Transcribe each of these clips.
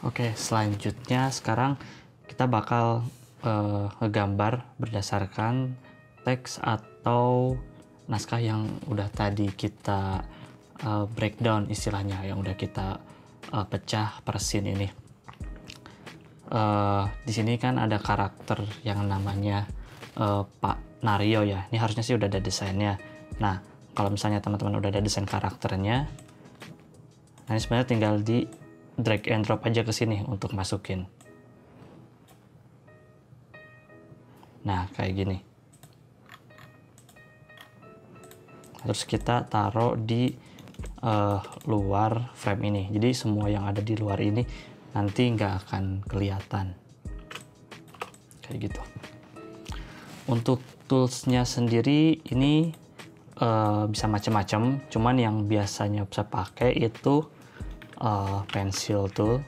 Oke, selanjutnya sekarang kita bakal ngegambar berdasarkan teks atau naskah yang udah tadi kita breakdown istilahnya, yang udah kita pecah per scene ini. Di sini kan ada karakter yang namanya Pak Nario ya. Ini harusnya sih udah ada desainnya. Nah, kalau misalnya teman-teman udah ada desain karakternya, nah ini sebenarnya tinggal di drag and drop aja ke sini untuk masukin. Nah, kayak gini. Terus kita taruh di luar frame ini. Jadi semua yang ada di luar ini nanti nggak akan kelihatan. Kayak gitu. Untuk toolsnya sendiri ini bisa macam-macam. Cuman yang biasanya saya pakai itu pencil tool.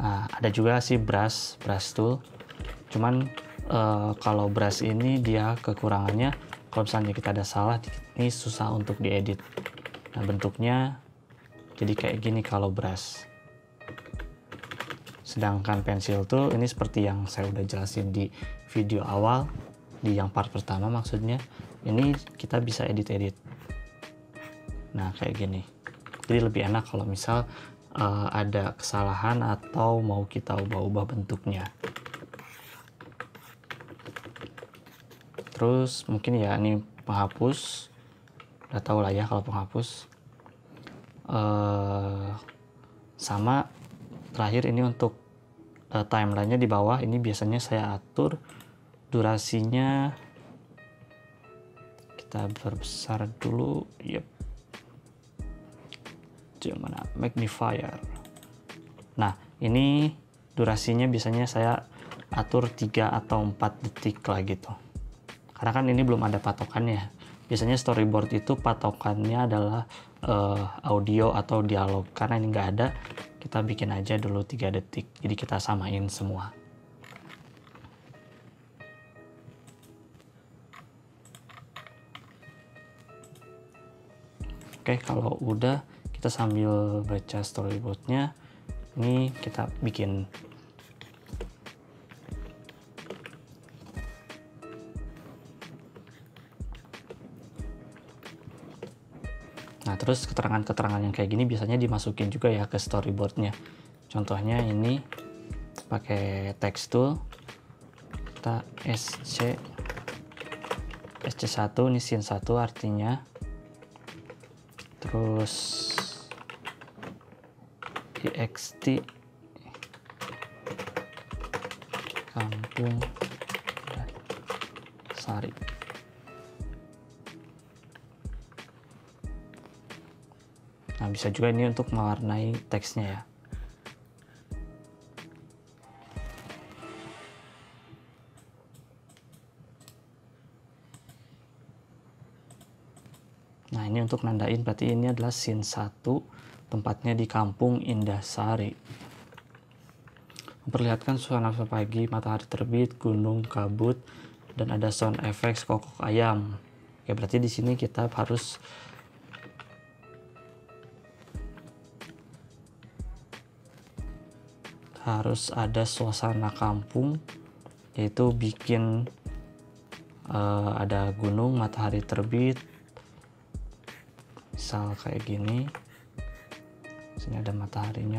Nah, ada juga sih brush tool. Cuman kalau brush ini dia kekurangannya kalau misalnya kita ada salah ini susah untuk diedit. Nah, bentuknya jadi kayak gini kalau brush. Sedangkan pencil tool ini seperti yang saya udah jelasin di video awal, di yang part pertama maksudnya, ini kita bisa edit-edit. Nah, kayak gini. Jadi lebih enak kalau misal ada kesalahan atau mau kita ubah-ubah bentuknya. Terus mungkin ya ini penghapus, udah tau lah ya kalau penghapus. Sama terakhir ini untuk timelinenya di bawah, ini biasanya saya atur durasinya, kita perbesar dulu. Yep. Mana magnifier. Nah, ini durasinya biasanya saya atur 3 atau 4 detik lah gitu. Karena kan ini belum ada patokannya. Biasanya storyboard itu patokannya adalah audio atau dialog. Karena ini nggak ada, kita bikin aja dulu 3 detik. Jadi kita samain semua. Oke, kalau udah kita sambil baca storyboardnya, ini kita bikin. Nah, terus keterangan-keterangan yang kayak gini biasanya dimasukin juga ya ke storyboardnya. Contohnya ini pakai text tool, kita SC1, ini scene 1 artinya. Terus ext Kampung Sari. Nah, bisa juga ini untuk mewarnai teksnya ya. Nah, ini untuk nandain berarti ini adalah scene 1, tempatnya di Kampung Indah Sari. Memperlihatkan suasana pagi, matahari terbit, gunung, kabut, dan ada sound effects kokok ayam. Ya, berarti di sini kita harus ada suasana kampung, yaitu bikin ada gunung, matahari terbit, misal kayak gini. Sini ada mataharinya.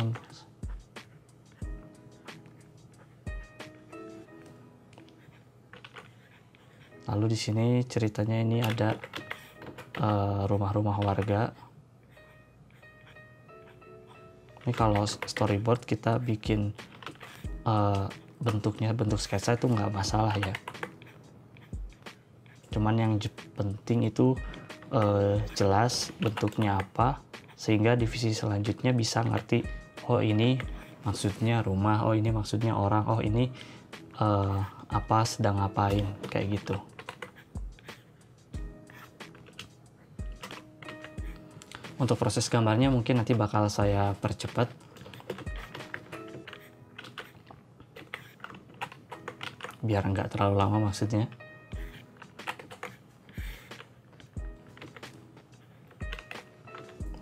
Lalu di sini ceritanya ini ada rumah-rumah warga. Ini kalau storyboard kita bikin bentuknya bentuk sketsa itu nggak masalah ya. Cuman yang penting itu jelas bentuknya apa, sehingga divisi selanjutnya bisa ngerti, oh ini maksudnya rumah, oh ini maksudnya orang, oh ini apa sedang ngapain, kayak gitu. Untuk proses gambarnya mungkin nanti bakal saya percepat. Biar nggak terlalu lama maksudnya.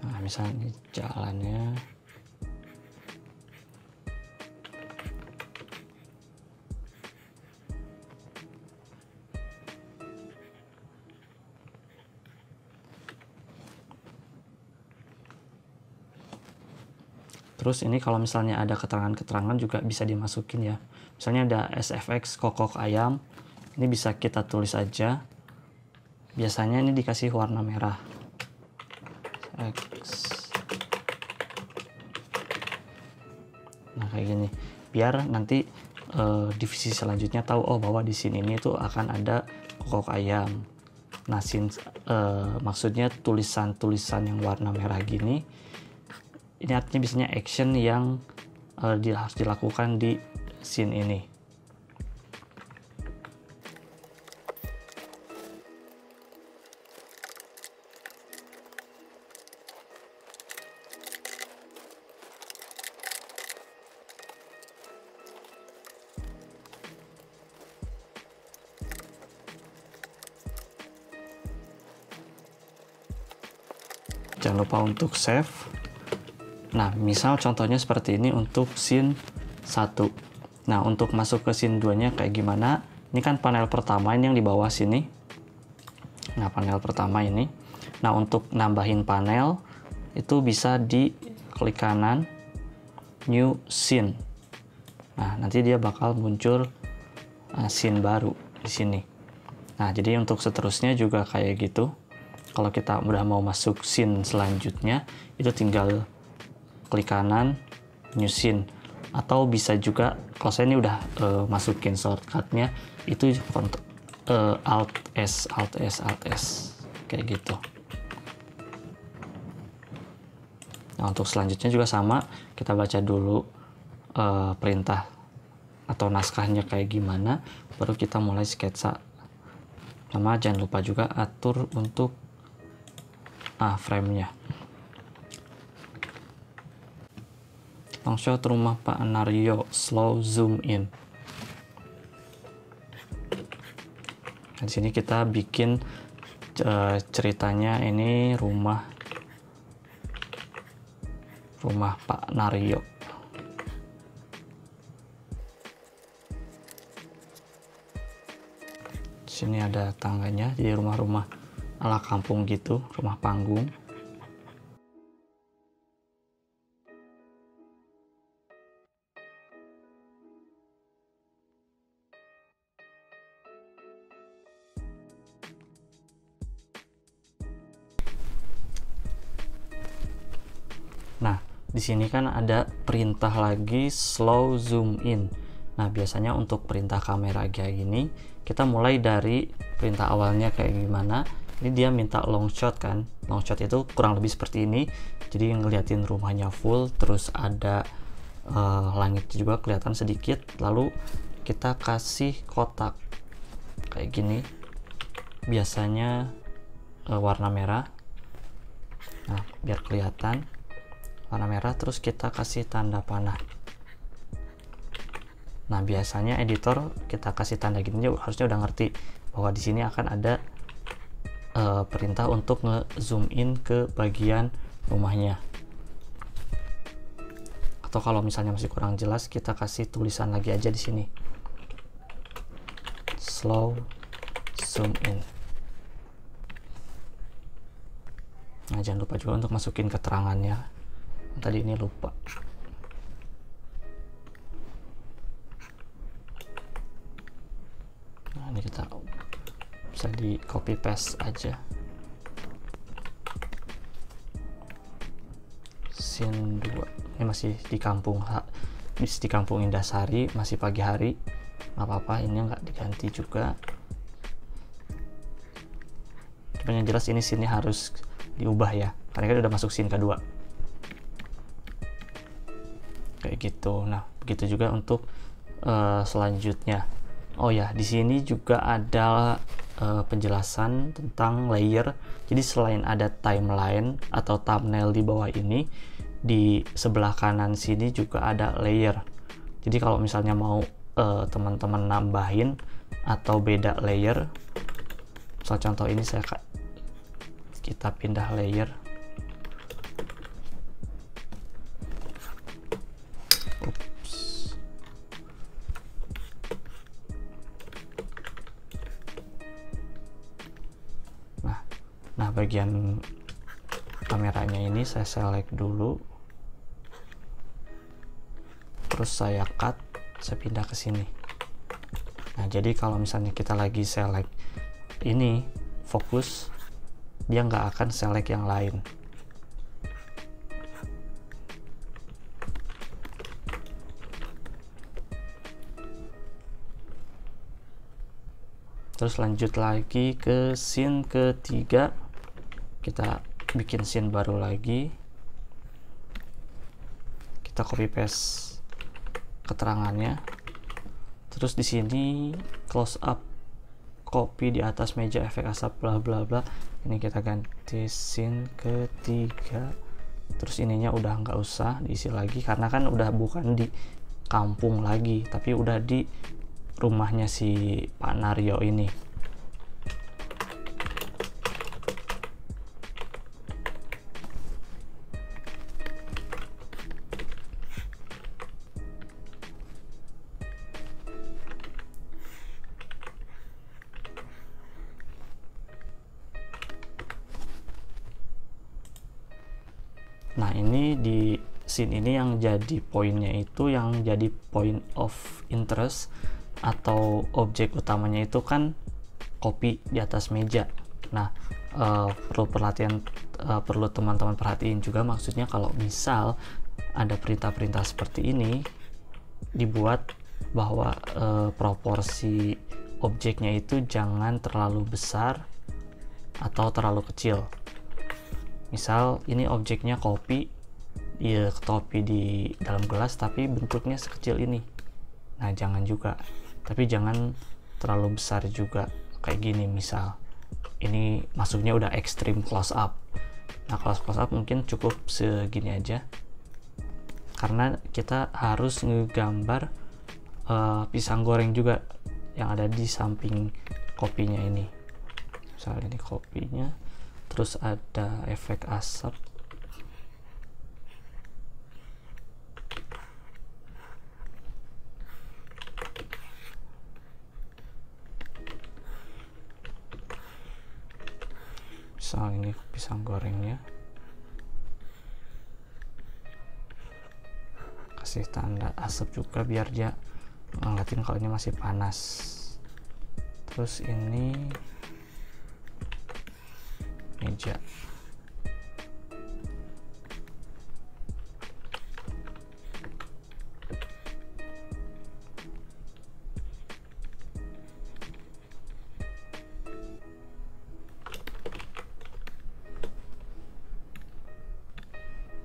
Nah, misalnya jalannya Terus ini kalau misalnya ada keterangan-keterangan juga bisa dimasukin ya. Misalnya ada SFX kokok ayam, ini bisa kita tulis aja. Biasanya ini dikasih warna merah. X. Nah kayak gini, biar nanti divisi selanjutnya tahu oh bahwa di scene ini tuh akan ada kokok ayam. Nah scene maksudnya tulisan-tulisan yang warna merah gini, ini artinya biasanya action yang harus dilakukan di scene ini. Jangan lupa untuk save. Nah, misal contohnya seperti ini untuk scene 1. Nah, untuk masuk ke scene 2-nya kayak gimana? Ini kan panel pertama ini yang di bawah sini. Nah, panel pertama ini. Nah, untuk nambahin panel itu bisa di klik kanan new scene. Nah, nanti dia bakal muncul scene baru di sini. Nah, jadi untuk seterusnya juga kayak gitu. Kalau kita udah mau masuk scene selanjutnya, itu tinggal klik kanan, new scene. Atau bisa juga, kalau saya ini udah masukin shortcutnya, itu Alt S, kayak gitu. Nah, untuk selanjutnya juga sama, kita baca dulu perintah atau naskahnya kayak gimana, baru kita mulai sketsa. Sama jangan lupa juga atur untuk frame-nya. Long shot rumah Pak Nario, slow zoom in. Di sini kita bikin ceritanya ini rumah Pak Nario. Di sini ada tangganya, jadi rumah-rumah ala kampung gitu, rumah panggung. Nah, di sini kan ada perintah lagi slow zoom in. Nah, biasanya untuk perintah kamera kayak gini, kita mulai dari perintah awalnya kayak gimana. Ini dia minta long shot kan. Long shot itu kurang lebih seperti ini. Jadi ngeliatin rumahnya full, terus ada langit juga kelihatan sedikit. Lalu kita kasih kotak kayak gini. Biasanya warna merah. Nah, biar kelihatan warna merah, terus kita kasih tanda panah. Nah, biasanya editor kita kasih tanda gini harusnya udah ngerti bahwa di sini akan ada perintah untuk nge-zoom in ke bagian rumahnya. Atau kalau misalnya masih kurang jelas, kita kasih tulisan lagi aja di sini. Slow zoom in. Nah, jangan lupa juga untuk masukin keterangannya. Tadi ini lupa. Nah, ini kita bisa di copy paste aja. Scene 2 ini masih di kampung Indasari, masih pagi hari, nggak apa-apa, ini nggak diganti juga. Cuman yang jelas ini scene harus diubah ya, karena kan udah masuk scene kedua kayak gitu. Nah, begitu juga untuk selanjutnya. Oh ya, di sini juga ada penjelasan tentang layer. Jadi selain ada timeline atau thumbnail di bawah ini, di sebelah kanan sini juga ada layer. Jadi kalau misalnya mau teman-teman nambahin atau beda layer, misal contoh ini kita pindah layer. Nah, bagian kameranya ini saya select dulu. terus saya cut, saya pindah ke sini. Nah, jadi kalau misalnya kita lagi select ini fokus, dia nggak akan select yang lain. Terus lanjut lagi ke scene ketiga, kita bikin scene baru lagi, kita copy paste keterangannya, terus di sini close up, copy di atas meja, efek asap bla bla bla. Ini kita ganti scene ketiga, terus ininya udah nggak usah diisi lagi karena kan udah bukan di kampung lagi, tapi udah di rumahnya si Pak Naryo ini. Nah, ini di scene ini yang jadi poinnya itu, yang jadi point of interest atau objek utamanya itu kan kopi di atas meja. Nah, perlu teman-teman perhatiin juga, maksudnya kalau misal ada perintah-perintah seperti ini dibuat bahwa proporsi objeknya itu jangan terlalu besar atau terlalu kecil. Misal ini objeknya kopi, ya kopi di dalam gelas tapi bentuknya sekecil ini. Nah, jangan juga. Tapi jangan terlalu besar juga kayak gini. Misal ini masuknya udah ekstrim close up. Nah, close up mungkin cukup segini aja karena kita harus ngegambar pisang goreng juga yang ada di samping kopinya ini. Misal ini kopinya, terus ada efek asap. Misal ini pisang gorengnya, kasih tanda asap juga biar dia ngeliatin kalau ini masih panas. Terus ini meja.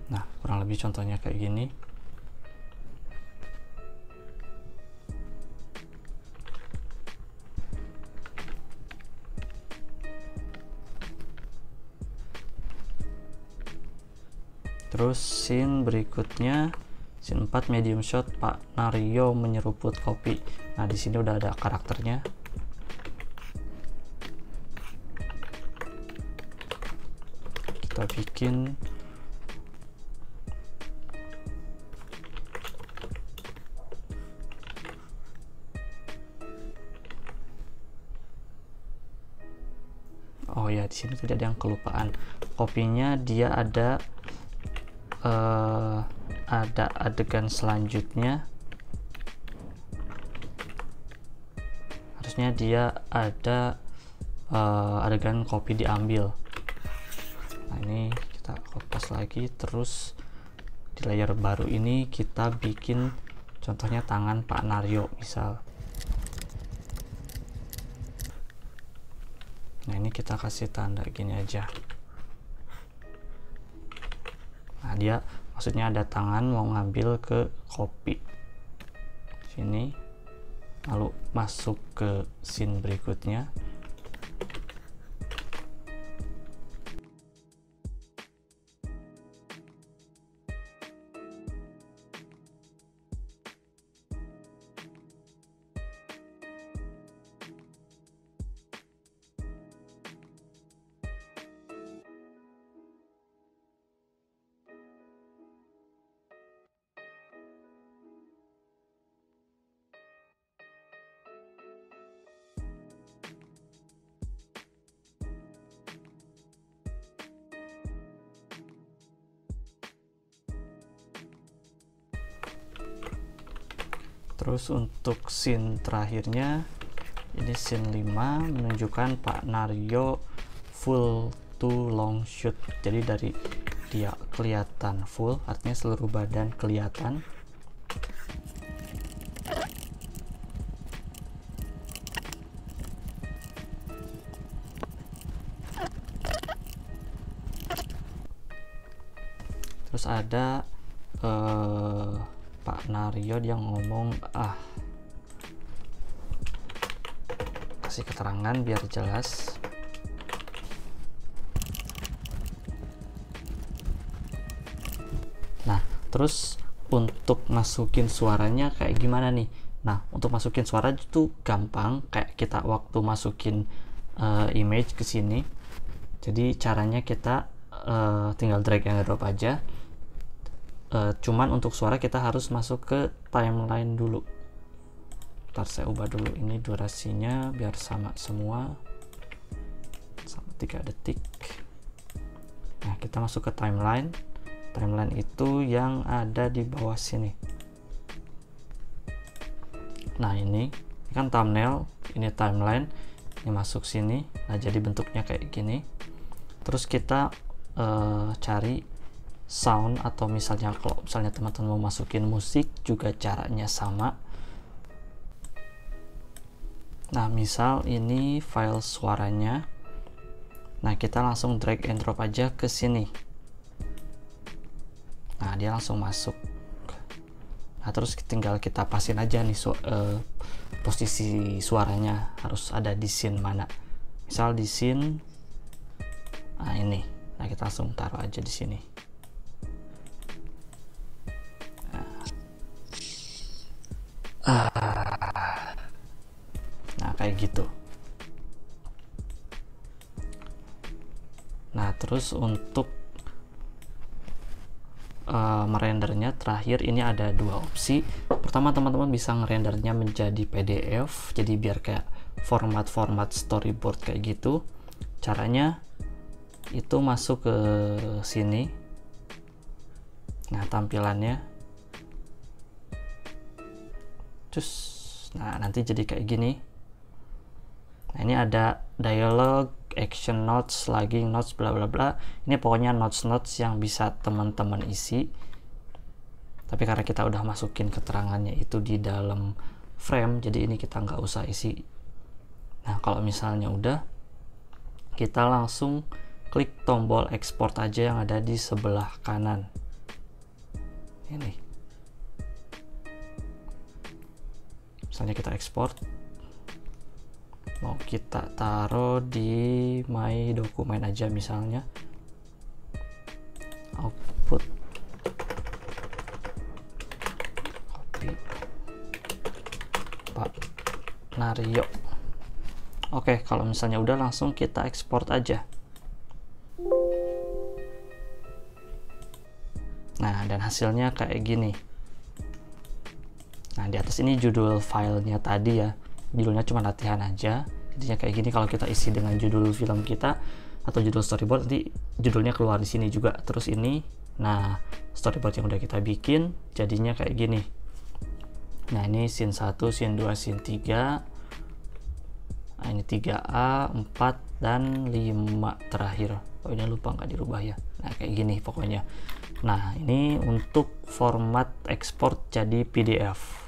Nah, kurang lebih contohnya kayak gini. Terus scene berikutnya, scene 4 medium shot, Pak Naryo menyeruput kopi. Nah, di sini udah ada karakternya. Kita bikin oh ya, di sini tadi ada yang kelupaan. Kopinya dia ada adegan selanjutnya, harusnya dia ada adegan kopi diambil. Nah, ini kita kopas lagi, terus di layer baru ini kita bikin contohnya tangan Pak Naryo misal. Nah, ini kita kasih tanda gini aja. Nah, dia maksudnya ada tangan mau ngambil ke kopi sini, lalu masuk ke scene berikutnya. Terus untuk scene terakhirnya, ini scene 5 menunjukkan Pak Naryo full to long shoot. Jadi dari dia kelihatan full, artinya seluruh badan kelihatan. Terus ada Pak Naryo dia ngomong, kasih keterangan biar jelas. Nah, terus untuk masukin suaranya kayak gimana nih? Nah, untuk masukin suara itu gampang, kayak kita waktu masukin image ke sini. Jadi caranya kita tinggal drag and drop aja. Cuman untuk suara kita harus masuk ke timeline dulu. Ntar saya ubah dulu ini durasinya biar sama semua, sama 3 detik. Nah, kita masuk ke timeline. Timeline itu yang ada di bawah sini. Nah, ini kan thumbnail, ini timeline, ini masuk sini. Nah, jadi bentuknya kayak gini. Terus kita cari sound, atau misalnya kalau misalnya teman-teman mau masukin musik juga caranya sama. Nah, misal ini file suaranya. Nah, kita langsung drag and drop aja ke sini. Nah, dia langsung masuk. Nah, terus tinggal kita pasin aja nih posisi suaranya harus ada di scene mana. Misal di scene ini. Nah, kita langsung taruh aja di sini. Nah, kayak gitu. Nah, terus untuk merendernya terakhir ini ada 2 opsi. Pertama, teman-teman bisa ngerendernya menjadi PDF, jadi biar kayak format-format storyboard kayak gitu. Caranya itu masuk ke sini. Nah, tampilannya, terus nah nanti jadi kayak gini. Nah, ini ada dialog, action notes, lagging notes, bla bla bla. Ini pokoknya notes yang bisa teman-teman isi. Tapi karena kita udah masukin keterangannya itu di dalam frame, jadi ini kita nggak usah isi. Nah, kalau misalnya udah, kita langsung klik tombol export aja yang ada di sebelah kanan. Ini. Misalnya kita export. Mau kita taruh di my dokumen aja misalnya. Output. Copy. Pak Naryo. Oke, kalau misalnya udah, langsung kita export aja. Nah, dan hasilnya kayak gini. Nah, di atas ini judul filenya tadi ya. Judulnya cuma latihan aja. Jadinya kayak gini. Kalau kita isi dengan judul film kita atau judul storyboard, nanti judulnya keluar di sini juga. Terus ini, nah, storyboard yang udah kita bikin jadinya kayak gini. Nah, ini scene 1, scene 2, scene 3. Nah, ini 3A, 4, dan 5 terakhir. Oh, ini lupa nggak dirubah ya. Nah, kayak gini pokoknya. Nah, ini untuk format ekspor jadi PDF.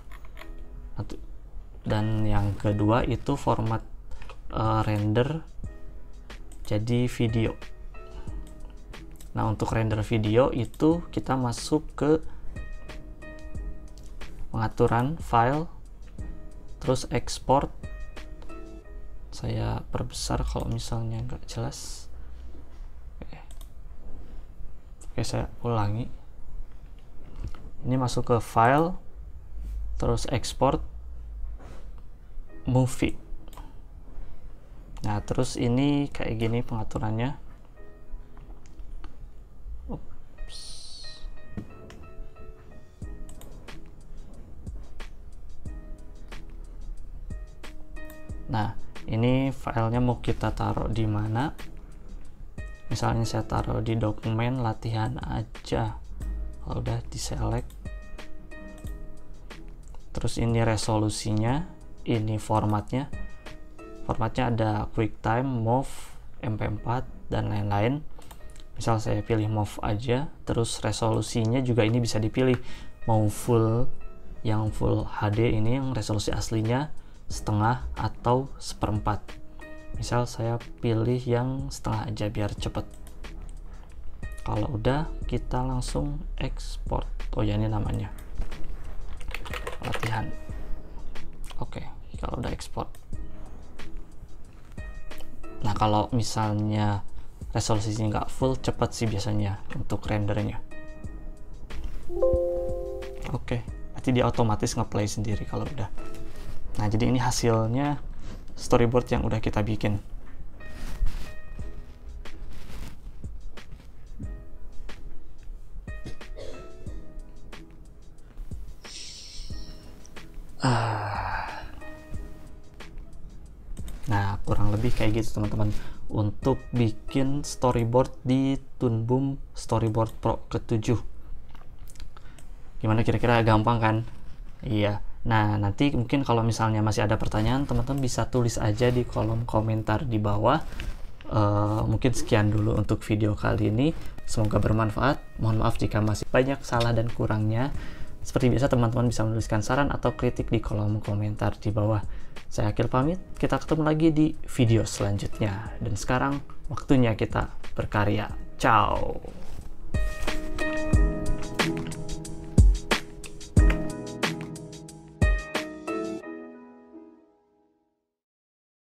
Dan yang kedua itu format render jadi video. Nah, untuk render video itu kita masuk ke pengaturan file, terus export. Saya perbesar kalau misalnya nggak jelas. Oke, saya ulangi. Ini masuk ke file, terus export movie. Nah, terus ini kayak gini pengaturannya. Oops. Nah, ini filenya mau kita taruh di mana? Misalnya saya taruh di dokumen latihan aja. Kalau udah di select, Terus ini resolusinya, ini formatnya. Formatnya ada QuickTime, MOV, MP4, dan lain-lain. Misal saya pilih MOV aja, terus resolusinya juga ini bisa dipilih mau full, yang full HD ini yang resolusi aslinya, setengah atau seperempat. Misal saya pilih yang setengah aja biar cepet. Kalau udah, kita langsung ekspor. Oh ya, ini namanya latihan. Oke, kalau udah ekspor. Nah, kalau misalnya resolusinya nggak full, cepet sih biasanya untuk rendernya. Oke, nanti dia otomatis ngeplay sendiri kalau udah. Nah, jadi ini hasilnya storyboard yang udah kita bikin. Nah, kurang lebih kayak gitu teman-teman untuk bikin storyboard di Toon Boom Storyboard Pro ke-7. Gimana, kira-kira gampang kan? Iya. Nah, nanti mungkin kalau misalnya masih ada pertanyaan, teman-teman bisa tulis aja di kolom komentar di bawah. Mungkin sekian dulu untuk video kali ini. Semoga bermanfaat. Mohon maaf jika masih banyak salah dan kurangnya. Seperti biasa, teman-teman bisa menuliskan saran atau kritik di kolom komentar di bawah. Saya Akil pamit, kita ketemu lagi di video selanjutnya. Dan sekarang waktunya kita berkarya. Ciao!